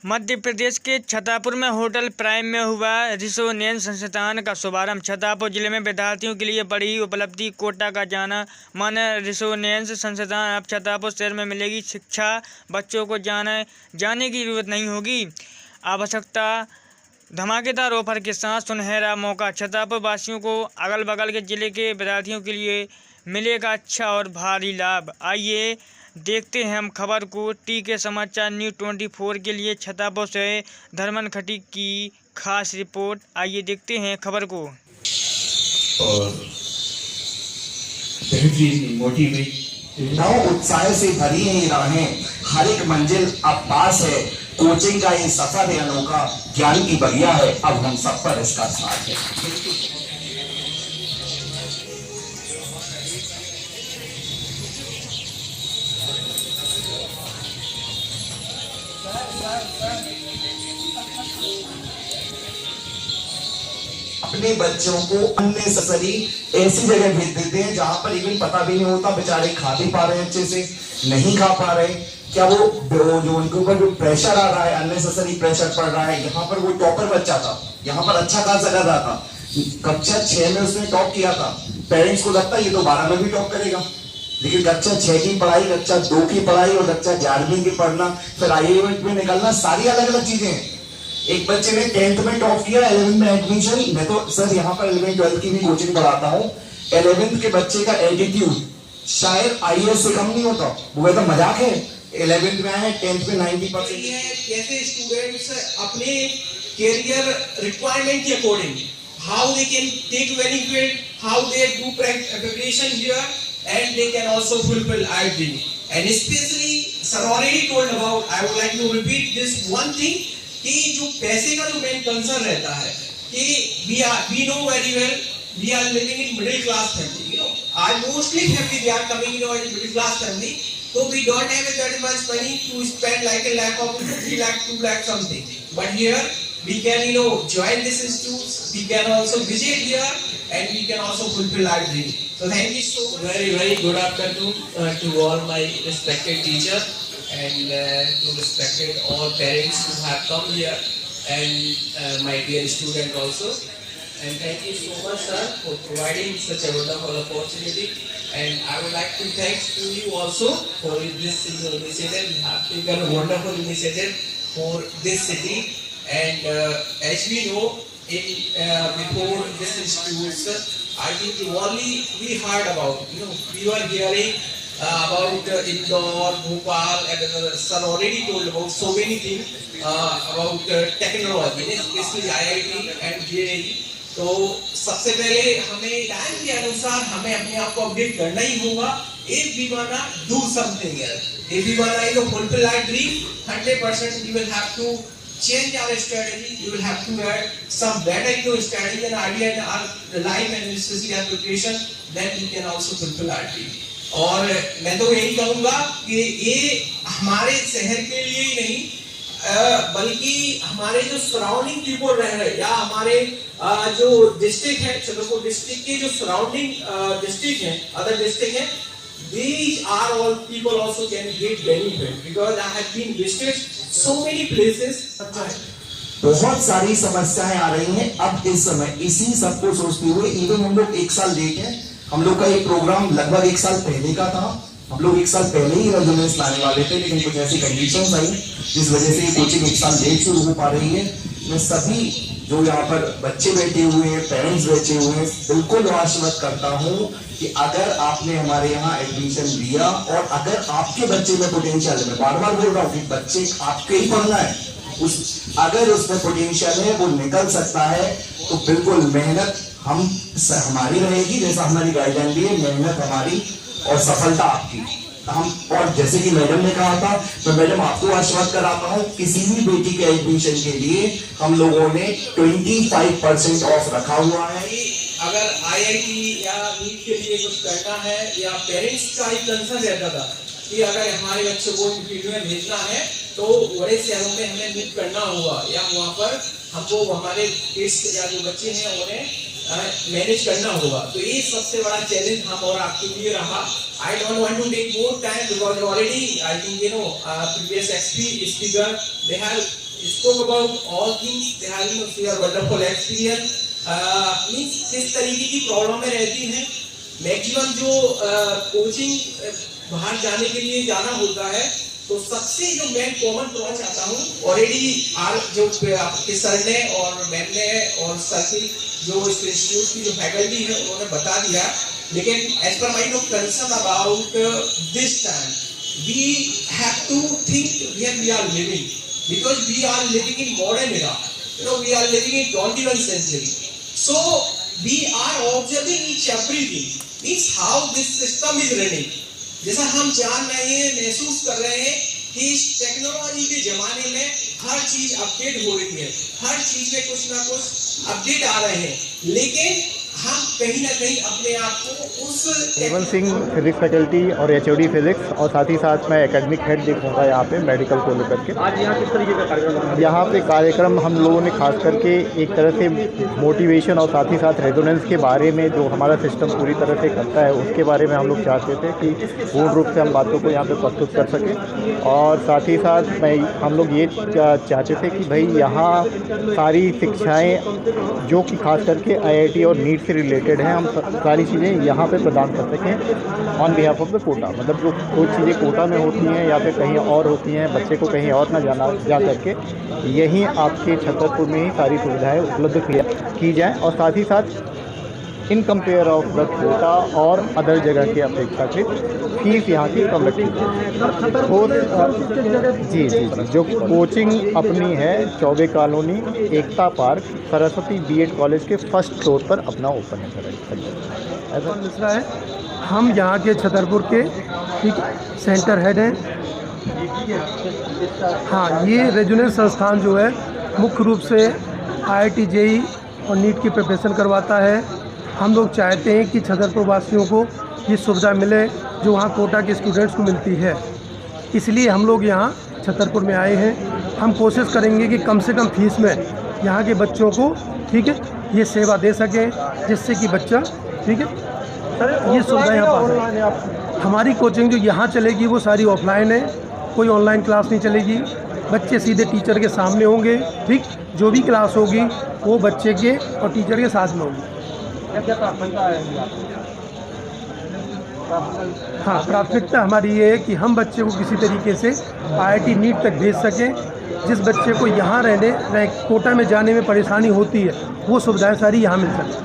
मध्य प्रदेश के छतरपुर में hotel prime में हुआ रिसोनेंस संस्थान का शुभारंभ। छतरपुर जिले में विद्यार्थियों के लिए बड़ी उपलब्धि। कोटा का जाना माना रिसोनेंस संस्थान अब छतरपुर शहर में मिलेगी शिक्षा। बच्चों को जाने की जरूरत नहीं होगी। आवश्यकता धमाकेदार ऑफर के साथ सुनहरा मौका। छतरपुर वासियों को अगल बगल के जिले के विद्यार्थियों के लिए मिलेगा अच्छा और भारी लाभ। आइए देखते हैं हम खबर को। टीके समाचार न्यूज़ 24 के लिए छतरपुर से धर्मन खटी की खास रिपोर्ट। आइए देखते हैं खबर को। और नव उत्साह से भरी है राहें, हर एक मंजिल अब पास है। कोचिंग का ये सफर है अनोखा, ज्ञान की बगिया है, अब हम सब पर इसका साथ है। अपने बच्चों को अननेसेसरी ऐसी जगह भेज देते हैं जहां पर इवन पता भी नहीं होता बेचारे खा भी पा रहे हैं, अच्छे से नहीं खा पा रहे। क्या वो जो उनके ऊपर जो प्रेशर आ रहा है, अननेसेसरी प्रेशर पड़ रहा है। यहाँ पर वो टॉपर बच्चा था, यहाँ पर अच्छा खासा कर रहा था, कक्षा 6 में उसने टॉप किया था। पेरेंट्स को लगता है ये तो 12 में भी टॉप करेगा, लेकिन कक्षा 6 की पढ़ाई, कक्षा 2 की पढ़ाई और कक्षा 11वीं की पढ़ना, फिर IIM में निकलना, सारी अलग अलग चीजें हैं। एक बच्चे ने 10th में टॉप किया, 11th में एडमिशन। मैं तो सर यहाँ पर 11th 12th की भी कोचिंग पढ़ाता हूँ। 11th के बच्चे का एटीट्यूड शायद IAS से कम नहीं होता। वो तो मजाक है। 11th में आए, 10th में 90%। कैसे स्टूडेंट्स अपने कैरियर रिक्वायरमेंट के according how they can take benefit, how they do preparation here and they can also fulfill our dream. And especially sir already told about, I would like to repeat this one thing कि जो पैसे का जो main concern रहता है कि we know very well we are living in middle class family, you know, our mostly family they are coming in a middle class family, so we don't have that much money to spend like a lakh of 3 lakh 2 lakh something, but here we can join this institute, we can also visit here and we can also fulfill our dream. So thank you so much. Very good afternoon to all my respected teacher and to respected all parents who have come here and my dear student also. And thank you so much sir for providing such a wonderful opportunity. And I would like to thank to you also for this initiative. You have taken a wonderful initiative for this city. And as we know, before this institute, I think we heard about, we were hearing about Indore, Bhopal, and sir already told about so many things about technology, especially IIT and JEE. तो सबसे पहले हमें time के अनुसार हमें अपने आप को अपडेट करना ही होगा। If we wanna do something else, if we wanna fulfill our dream, 100% we will have to change our strategy. You will have to add some better strategy and idea in our life and especially our preparation. Then we can also fulfill our dream. और मैं तो यही कहूँगा कि ये हमारे शहर के लिए ही नहीं बल्कि हमारे जो सराउंडिंग पीपल रह रहे या हमारे जो डिस्ट्रिक्ट है, छतरपुर डिस्ट्रिक्ट के जो सराउंडिंग डिस्ट्रिक्ट है, अदर डिस्ट्रिक्ट है, these are all people also can get benefit because I have been visited so many places. बहुत सारी समस्याएं आ रही हैं अब इस समय। इसी सबको सोचते हुए इवन हम लोग 1 साल लेट हैं। हम लोग का ये प्रोग्राम लगभग 1 साल पहले का था। हम लोग 1 साल पहले ही रेजोनेंस लाने वाले थे, लेकिन कुछ ऐसी कंडीशंस आई जिस वजह से ये कोचिंग 1 साल लेट शुरू हो पा रही है। मैं सभी जो यहाँ पर बच्चे बैठे हुए हैं, पेरेंट्स बैठे हुए हैं, बिल्कुल आश्वस्त करता हूँ कि अगर आपने हमारे यहाँ एडमिशन लिया और अगर आपके बच्चे में पोटेंशियल है, मैं बार-बार बोल रहा हूँ कि बच्चे आपके ही पढ़ना है, अगर उसमें पोटेंशियल है, वो निकल सकता है, तो बिल्कुल मेहनत हमारी रहेगी। जैसा हमारी गाइडलाइन दी है, मेहनत हमारी और सफलता आपकी। और जैसे कि मैडम ने कहा था, तो मैडम आपको आश्वस्त कराता हूँ, किसी भी बेटी के एडमिशन के लिए हम लोगों ने 25% ऑफ रखा हुआ है। अगर IIT या नीट के लिए कुछ करना है या पेरेंट्स का ही कंसर्न रहता था कि अगर हमारे बच्चों को फील्ड में भेजना है तो बड़े शहरों में हमें मूव करना होगा या वहाँ पर हमको हमारे किड्स या जो बच्चे हैं उन्हें मैनेज करना होगा। तो ये सबसे बड़ा चैलेंज हम और आपके लिए रहा। I don't want to take more time because already I think previous XP speaker they have spoke about all things. They are share wonderful experience. Means किस तरीके की प्रॉब्लम रहती है. मैक्सिमम जो कोचिंग बाहर जाने के लिए जाना होता है, तो सबसे जो मैं कॉमन प्रॉब्लम चाहता हूँ, ऑलरेडी जो आपके सर ने और मैम ने और सर की जो इस इंस्टीट्यूट की जो फैकल्टी है उन्होंने बता दिया. लेकिन as per my concern about this time, we have to think where we are living, because we are living in modern era. We are living in 21st century. So we are observing each everything. Means how this system is running. जैसा हम जान रहे हैं, महसूस कर रहे हैं कि इस टेक्नोलॉजी के जमाने में हर चीज अपडेट हो रही है, हर चीज में कुछ ना कुछ अपडेट आ रहे हैं, लेकिन हम कहीं ना कहीं अपने आप को उस हेमंत सिंह फिजिक्स फैकल्टी और HOD फिजिक्स, और साथ ही साथ मैं एकेडमिक हेड देखूंगा यहाँ पे मेडिकल को लेकर के. आज यहाँ किस तरीके का कार्यक्रम? यहाँ पे कार्यक्रम हम लोगों ने खास करके एक तरह से मोटिवेशन और साथ ही साथ रेजोनेंस के बारे में जो हमारा सिस्टम पूरी तरह से करता है उसके बारे में हम लोग चाहते थे कि पूर्ण रूप से हम बातों को यहाँ पे प्रस्तुत कर सकें. और साथ ही साथ हम लोग ये चाहते थे कि भाई यहाँ सारी शिक्षाएँ जो कि खास करके IIT और नीट से रिलेटेड है, हम सारी चीज़ें यहाँ पे प्रदान कर सकें on behalf of the Kota. मतलब जो कुछ चीज़ें कोटा में होती हैं या फिर कहीं और होती हैं, बच्चे को कहीं और ना जा करके यहीं आपके छतरपुर में ही सारी सुविधाएं उपलब्ध की जाएँ. और साथ ही साथ in compare of the Kota और अदर जगह के अपेक्षाकृत फीस यहाँ की कम रखी जी. जो कोचिंग अपनी है चौबे कॉलोनी, एकता पार्क, सरस्वती B.Ed कॉलेज के फर्स्ट फ्लोर पर अपना ओपन है. ऐसा मिश्रा है, हम यहाँ के छतरपुर के ठीक सेंटर हेड हैं. हाँ, ये रीजनल संस्थान जो है मुख्य रूप से IIT JEE और नीट की प्रिपरेशन करवाता है. हम लोग चाहते हैं कि छतरपुर वासियों को ये सुविधा मिले जो वहाँ कोटा के स्टूडेंट्स को मिलती है, इसलिए हम लोग यहाँ छतरपुर में आए हैं. हम कोशिश करेंगे कि कम से कम फीस में यहाँ के बच्चों को ठीक है ये सेवा दे सकें, जिससे कि बच्चा ठीक है ये सुविधा यहाँ पा. हमारी कोचिंग जो यहाँ चलेगी वो सारी ऑफलाइन है, कोई ऑनलाइन क्लास नहीं चलेगी. बच्चे सीधे टीचर के सामने होंगे. ठीक, जो भी क्लास होगी वो बच्चे के और टीचर के साथ में होगी. क्या प्राथमिकता है? हाँ, प्राथमिकता हमारी ये है कि हम बच्चे को किसी तरीके से IIT नीट तक भेज सकें. जिस बच्चे को यहाँ कोटा में जाने में परेशानी होती है वो सुविधाएं सारी यहाँ मिल सकें.